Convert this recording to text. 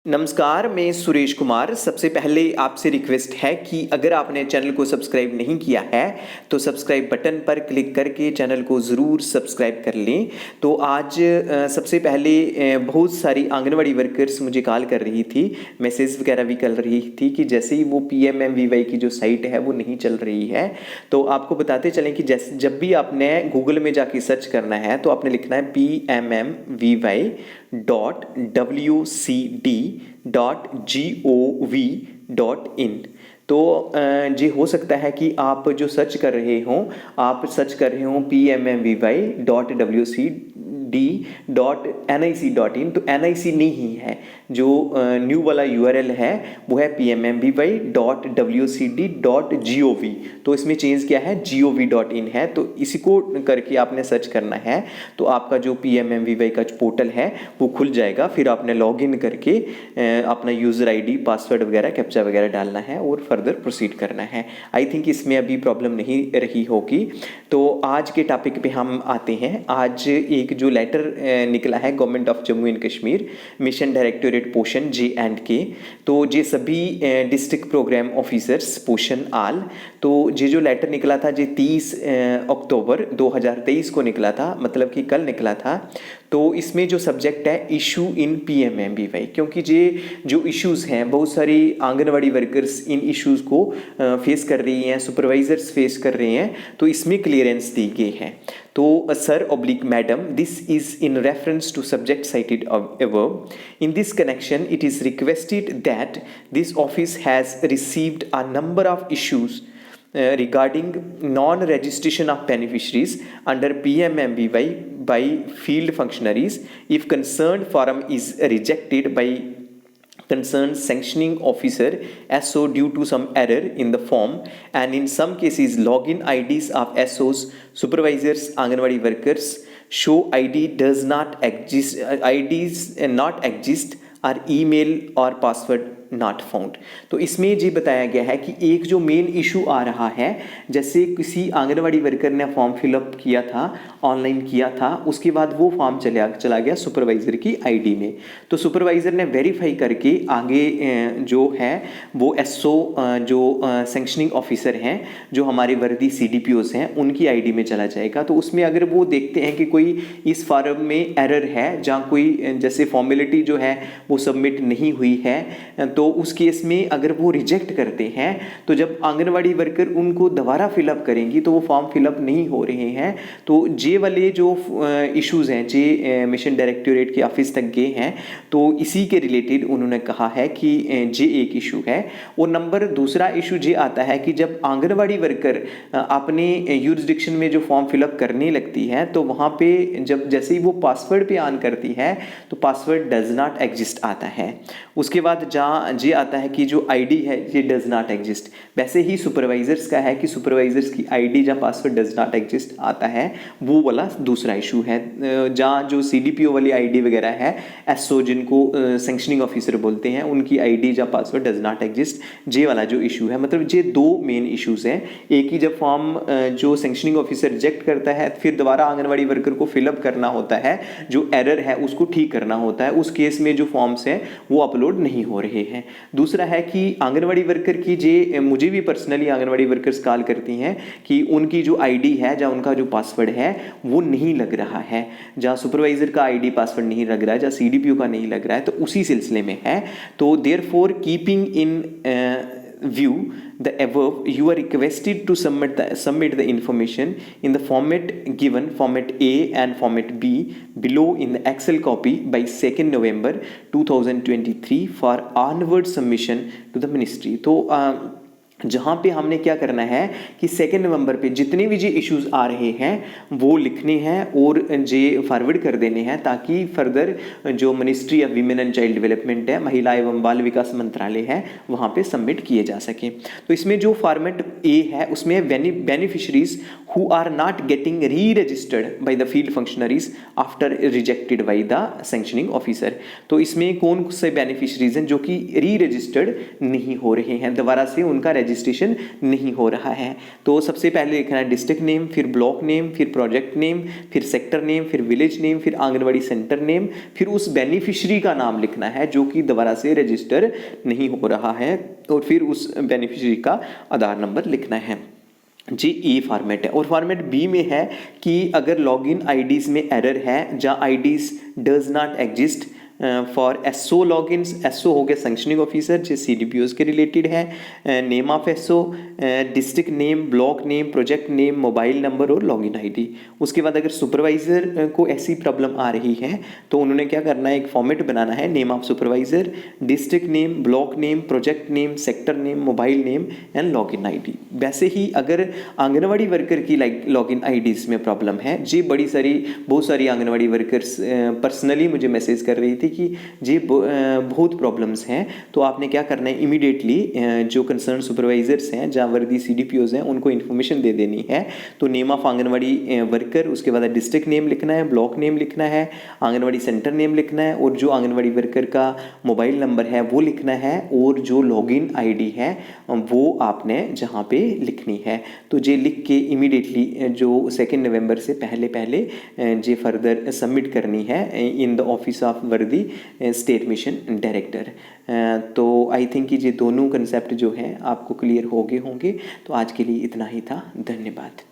नमस्कार, मैं सुरेश कुमार। सबसे पहले आपसे रिक्वेस्ट है कि अगर आपने चैनल को सब्सक्राइब नहीं किया है तो सब्सक्राइब बटन पर क्लिक करके चैनल को ज़रूर सब्सक्राइब कर लें। तो आज सबसे पहले बहुत सारी आंगनवाड़ी वर्कर्स मुझे कॉल कर रही थी, मैसेज वगैरह भी कर रही थी कि जैसे ही वो PMMVY की जो साइट है वो नहीं चल रही है। तो आपको बताते चलें कि जैसे जब भी आपने गूगल में जाके सर्च करना है तो आपने लिखना है PMMVY.WCD.gov.in। तो जी हो सकता है कि आप जो सर्च कर रहे हों, आप सर्च कर रहे हों PMMVY.WCD.NIC.in, तो NIC नहीं है। जो न्यू वाला URL है वो है PMMVY.WCD.gov। तो इसमें चेंज किया है gov.in है, तो इसी को करके आपने सर्च करना है तो आपका जो PMMVY का पोर्टल है वो खुल जाएगा। फिर आपने लॉगिन करके अपना यूज़र ID, पासवर्ड वगैरह, कैप्चा वगैरह डालना है और फर्दर प्रोसीड करना है। आई थिंक इसमें अभी प्रॉब्लम नहीं रही होगी। तो आज के टॉपिक पे हम आते हैं। आज एक जो लेटर निकला है government of Jammu and Kashmir, mission directorate पोषण J&K, तो ये सभी डिस्ट्रिक्ट प्रोग्राम ऑफिसर्स पोषण आल, तो ये जो लेटर निकला था ये 30 अक्टूबर 2023 को निकला था, मतलब कि कल निकला था। तो इसमें जो सब्जेक्ट है इशू इन PMMVY, क्योंकि ये जो इश्यूज़ हैं बहुत सारी आंगनवाड़ी वर्कर्स इन इश्यूज़ को फेस कर रही हैं, सुपरवाइजर्स फेस कर रहे हैं, तो इसमें क्लियरेंस दी गई है। तो sir oblique madam, this is in reference to subject cited above. In this connection, it is requested that this office has received a number of issues regarding non-registration of beneficiaries under PMMVY by field functionaries. If concerned form is rejected by concerned sanctioning officer SO due to some error in the form, and in some cases login IDs of SOs, supervisors, Anganwadi workers show ID does not exist, IDs not exist, or email or password not found. तो इसमें ये बताया गया है कि एक जो main issue आ रहा है, जैसे किसी आंगनवाड़ी वर्कर ने फॉर्म फिलअप किया था, ऑनलाइन किया था, उसके बाद वो फॉर्म चला गया सुपरवाइज़र की आईडी में, तो सुपरवाइज़र ने वेरीफाई करके आगे जो है वो SO जो सेंक्शनिंग ऑफिसर हैं, जो हमारे वर्दी CDPOs हैं, उनकी आईडी में चला जाएगा। तो उसमें अगर वो देखते हैं कि कोई इस फॉर्म में एरर है, जहाँ कोई जैसे फॉर्मेलिटी जो है वो सबमिट नहीं हुई है, तो उस केस में अगर वो रिजेक्ट करते हैं तो जब आंगनवाड़ी वर्कर उनको दोबारा फिलअप करेंगी तो वो फॉर्म फिलअप नहीं हो रहे हैं। तो जे वाले जो इश्यूज़ हैं जे मिशन डायरेक्टोरेट के ऑफिस तक गए हैं, तो इसी के रिलेटेड उन्होंने कहा है कि जे एक इशू है। और नंबर दूसरा इशू ये आता है कि जब आंगनवाड़ी वर्कर अपने यूरिसडिक्शन में जो फॉर्म फिलअप करने लगती है तो वहाँ पे जब जैसे ही वो पासवर्ड पे ऑन करती है तो पासवर्ड डज नॉट एग्जिस्ट आता है। उसके बाद जहाँ ये आता है कि जो आईडी है ये डज नॉट एग्जिस्ट। वैसे ही सुपरवाइजर्स का है कि सुपरवाइजर्स की आईडी जहाँ पासवर्ड डज नॉट एग्जिस्ट आता है, वो वाला दूसरा इशू है। जहाँ जो CDPO वाली आईडी वगैरह है, SO जिनको सेंक्शनिंग ऑफिसर बोलते हैं, उनकी आईडी जहाँ पासवर्ड डज नॉट एग्जिस्ट, ये वाला जो इशू है, मतलब ये दो मेन इशूज़ हैं। एक ही जब फॉर्म जो सेंक्शनिंग ऑफिसर रिजेक्ट करता है फिर दोबारा आंगनवाड़ी वर्कर को फिलअप करना होता है, जो एरर है उसको ठीक करना होता है, उस केस में जो फॉर्म्स हैं वो अपलोड नहीं हो रहे हैं। दूसरा है कि आंगनवाड़ी वर्कर की जे मुझे भी पर्सनली आंगनवाड़ी वर्कर्स कॉल करती हैं कि उनकी जो आईडी है, जहाँ उनका जो पासवर्ड है वो नहीं लग रहा है, जहाँ सुपरवाइजर का आईडी पासवर्ड नहीं लग रहा है, जहाँ CDPO का नहीं लग रहा है, तो उसी सिलसिले में है। तो therefore keeping in view the above, you are requested to submit the information in the format given, format A and format B below in the Excel copy by 2nd November 2023 for onward submission to the ministry। तो जहाँ पे हमने क्या करना है कि 2 नवंबर पे जितने भी जो इश्यूज आ रहे हैं वो लिखने हैं और जे फॉरवर्ड कर देने हैं, ताकि फर्दर जो ministry of women and child development है, महिला एवं बाल विकास मंत्रालय है, वहाँ पे सबमिट किए जा सके। तो इसमें जो फॉर्मेट A है उसमें beneficiaries who are not getting reregistered by the field functionaries after rejected by the sanctioning officer. तो इसमें कौन से बेनिफिशरीज हैं जो कि री रजिस्टर्ड नहीं हो रहे हैं, दोबारा से उनका रजिस्ट्रेशन नहीं हो रहा है। तो सबसे पहले लिखना है डिस्ट्रिक्ट नेम, फिर ब्लॉक नेम, फिर प्रोजेक्ट नेम, फिर सेक्टर नेम, फिर विलेज नेम, फिर आंगनवाड़ी सेंटर नेम, फिर उस बेनिफिशियरी का नाम लिखना है जो कि दोबारा से रजिस्टर नहीं हो रहा है, और फिर उस बेनिफिशियरी का आधार नंबर लिखना है जी। ये फॉर्मेट है। और फॉर्मेट बी में है कि अगर लॉगिन आईडीज़ में एरर है, जहाँ IDs does not exist for SO logins, SO हो गया सैंक्शनिंग ऑफिसर जो सीडीपीओज के रिलेटेड है, name of SO, district name, block name, project name, mobile number और लॉगिन आईडी। उसके बाद अगर सुपरवाइज़र को ऐसी प्रॉब्लम आ रही है तो उन्होंने क्या करना है, एक फॉर्मेट बनाना है, name of supervisor, district name, block name, project name, sector name, mobile name and login ID. वैसे ही अगर आंगनवाड़ी वर्कर की लॉगिन आईडीज़ में प्रॉब्लम है, जी बहुत सारी आंगनवाड़ी वर्कर्स पर्सनली मुझे मैसेज कर रही थी कि जी बहुत प्रॉब्लम्स हैं, तो आपने क्या करना है, इमीडिएटली जो कंसर्न सुपरवाइजर्स हैं, जहाँ वर्दी सीडीपीओज हैं, उनको इन्फॉर्मेशन दे देनी है। तो नेम ऑफ आंगनवाड़ी वर्कर, उसके बाद डिस्ट्रिक्ट नेम लिखना है, ब्लॉक नेम लिखना है, आंगनवाड़ी सेंटर नेम लिखना है, और जो आंगनवाड़ी वर्कर का मोबाइल नंबर है वो लिखना है, और जो लॉगिन आईडी है वो आपने जहाँ पे लिखनी है। तो ये लिख के इमीडिएटली जो 2 नवंबर से पहले जे फर्दर सबमिट करनी है इन द ऑफिस ऑफ वर्दी स्टेट मिशन डायरेक्टर। तो आई थिंक कि ये दोनों कंसेप्ट जो हैं आपको क्लियर हो गए होंगे। तो आज के लिए इतना ही था, धन्यवाद।